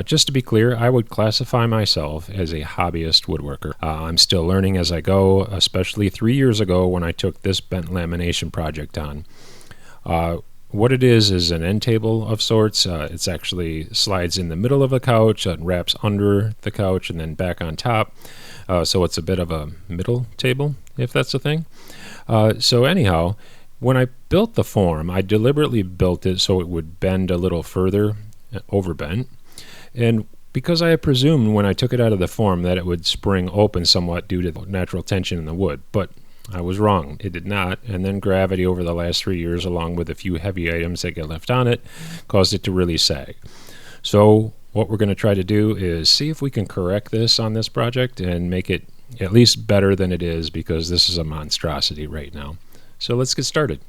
Just to be clear, I would classify myself as a hobbyist woodworker. I'm still learning as I go, especially 3 years ago when I took this bent lamination project on. What it is an end table of sorts. It's actually slides in the middle of a couch and wraps under the couch and then back on top. So it's a bit of a middle table, if that's a thing. So anyhow, when I built the form, I deliberately built it so it would bend a little further, overbent. And because I had presumed when I took it out of the form that it would spring open somewhat due to the natural tension in the wood, but I was wrong. It did not, and then gravity over the last 3 years, along with a few heavy items that get left on it, caused it to really sag. So what we're going to try to do is see if we can correct this on this project and make it at least better than it is, because this is a monstrosity right now. So let's get started.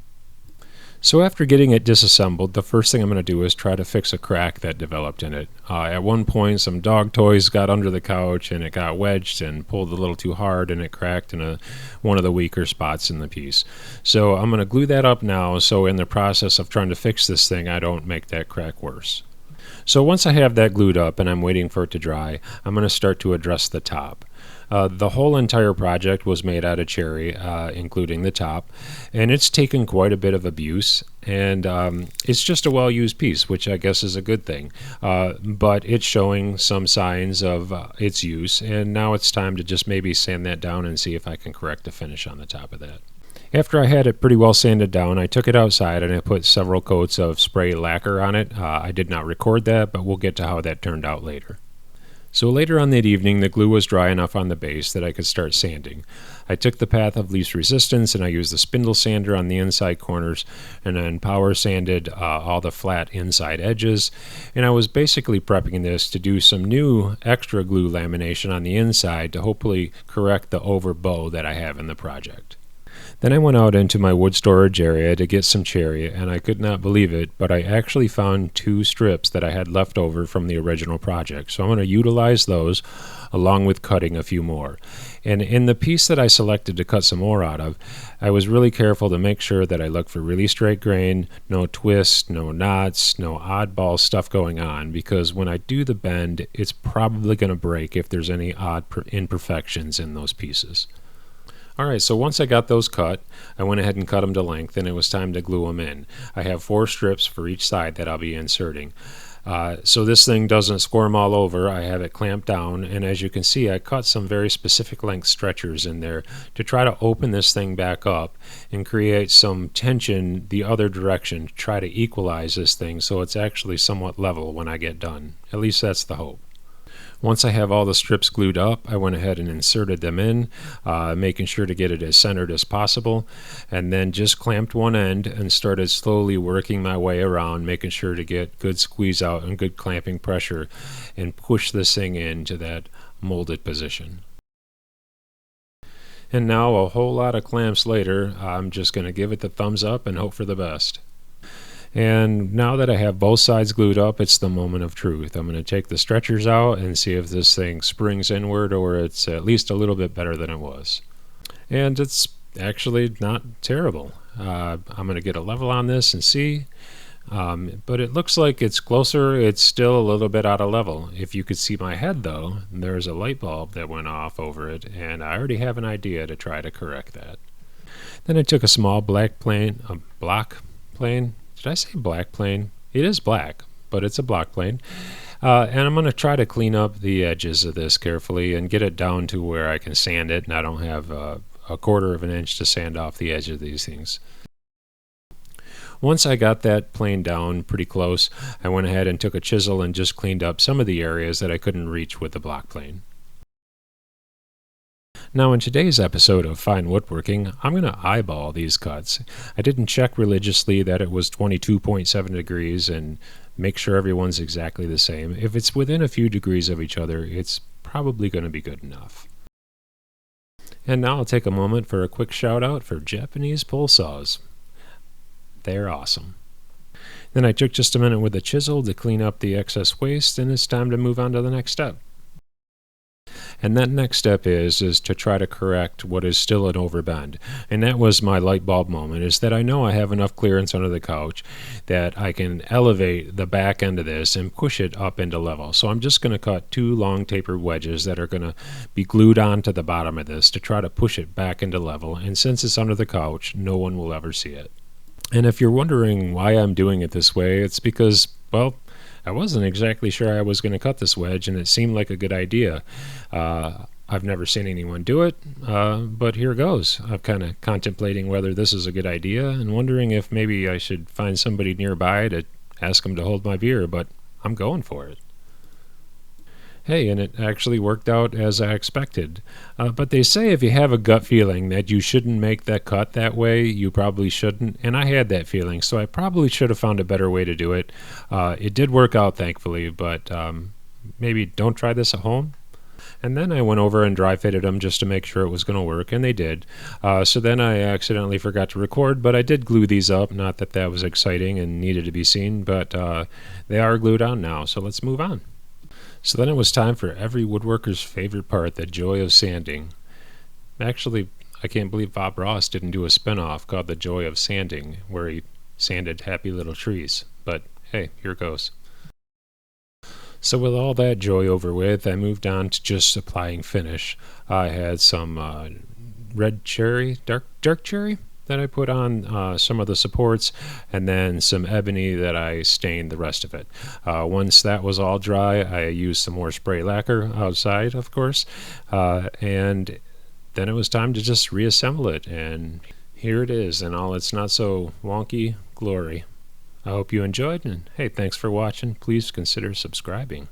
So after getting it disassembled, the first thing I'm going to do is try to fix a crack that developed in it. At one point, some dog toys got under the couch and it got wedged and pulled a little too hard, and it cracked in one of the weaker spots in the piece. So I'm going to glue that up now, so in the process of trying to fix this thing, I don't make that crack worse. So once I have that glued up and I'm waiting for it to dry, I'm going to start to address the top. The whole entire project was made out of cherry, including the top, and it's taken quite a bit of abuse, and it's just a well-used piece, which I guess is a good thing, but it's showing some signs of its use, and now it's time to just maybe sand that down and see if I can correct the finish on the top of that. After I had it pretty well sanded down, I took it outside and I put several coats of spray lacquer on it. I did not record that, but we'll get to how that turned out later. So later on that evening, the glue was dry enough on the base that I could start sanding. I took the path of least resistance and I used the spindle sander on the inside corners, and then power sanded all the flat inside edges. And I was basically prepping this to do some new extra glue lamination on the inside to hopefully correct the overbow that I have in the project. Then I went out into my wood storage area to get some cherry, and I could not believe it, but I actually found 2 strips that I had left over from the original project. So I'm going to utilize those along with cutting a few more. And in the piece that I selected to cut some more out of, I was really careful to make sure that I looked for really straight grain, no twists, no knots, no oddball stuff going on, because when I do the bend, it's probably going to break if there's any odd imperfections in those pieces. Alright, so once I got those cut, I went ahead and cut them to length, and it was time to glue them in. I have 4 strips for each side that I'll be inserting. So this thing doesn't squirm all over. I have it clamped down, and as you can see, I cut some very specific length stretchers in there to try to open this thing back up and create some tension the other direction to try to equalize this thing so it's actually somewhat level when I get done. At least that's the hope. Once I have all the strips glued up, I went ahead and inserted them in, making sure to get it as centered as possible, and then just clamped one end and started slowly working my way around, making sure to get good squeeze out and good clamping pressure and push this thing into that molded position. And now, a whole lot of clamps later, I'm just going to give it the thumbs up and hope for the best. And now that I have both sides glued up, it's the moment of truth. I'm going to take the stretchers out and see if this thing springs inward or it's at least a little bit better than it was. And it's actually not terrible. I'm going to get a level on this and see. But it looks like it's closer. It's still a little bit out of level. If you could see my head, though, there's a light bulb that went off over it, and I already have an idea to try to correct that. Then I took a small block plane. Did I say black plane? It is black, but it's a block plane. And I'm going to try to clean up the edges of this carefully and get it down to where I can sand it, and I don't have a 1/4 of an inch to sand off the edge of these things. Once I got that plane down pretty close, I went ahead and took a chisel and just cleaned up some of the areas that I couldn't reach with the block plane. Now in today's episode of Fine Woodworking, I'm going to eyeball these cuts. I didn't check religiously that it was 22.7 degrees and make sure everyone's exactly the same. If it's within a few degrees of each other, it's probably going to be good enough. And now I'll take a moment for a quick shout out for Japanese pull saws. They're awesome. Then I took just a minute with a chisel to clean up the excess waste, and it's time to move on to the next step. And that next step is to try to correct what is still an overbend. And that was my light bulb moment, is that I know I have enough clearance under the couch that I can elevate the back end of this and push it up into level. So I'm just going to cut 2 long tapered wedges that are going to be glued onto the bottom of this to try to push it back into level. And since it's under the couch, no one will ever see it. And if you're wondering why I'm doing it this way, it's because, well, I wasn't exactly sure I was going to cut this wedge, and it seemed like a good idea. I've never seen anyone do it, but here goes. I'm kind of contemplating whether this is a good idea and wondering if maybe I should find somebody nearby to ask them to hold my beer, but I'm going for it. Hey, and it actually worked out as I expected. But they say if you have a gut feeling that you shouldn't make that cut that way, you probably shouldn't. And I had that feeling, so I probably should have found a better way to do it. It did work out, thankfully, but maybe don't try this at home. And then I went over and dry fitted them just to make sure it was going to work, and they did. So then I accidentally forgot to record, but I did glue these up. Not that that was exciting and needed to be seen, but they are glued on now, so let's move on. So then it was time for every woodworker's favorite part, the joy of sanding. Actually, I can't believe Bob Ross didn't do a spin-off called The Joy of Sanding, where he sanded happy little trees. But hey, here goes. So with all that joy over with, I moved on to just applying finish. I had some red cherry, dark cherry, that I put on some of the supports, and then some ebony that I stained the rest of it. Once that was all dry, I used some more spray lacquer outside, of course, and then it was time to just reassemble it, and here it is in all its not so wonky glory. I hope you enjoyed, and hey, thanks for watching. Please consider subscribing.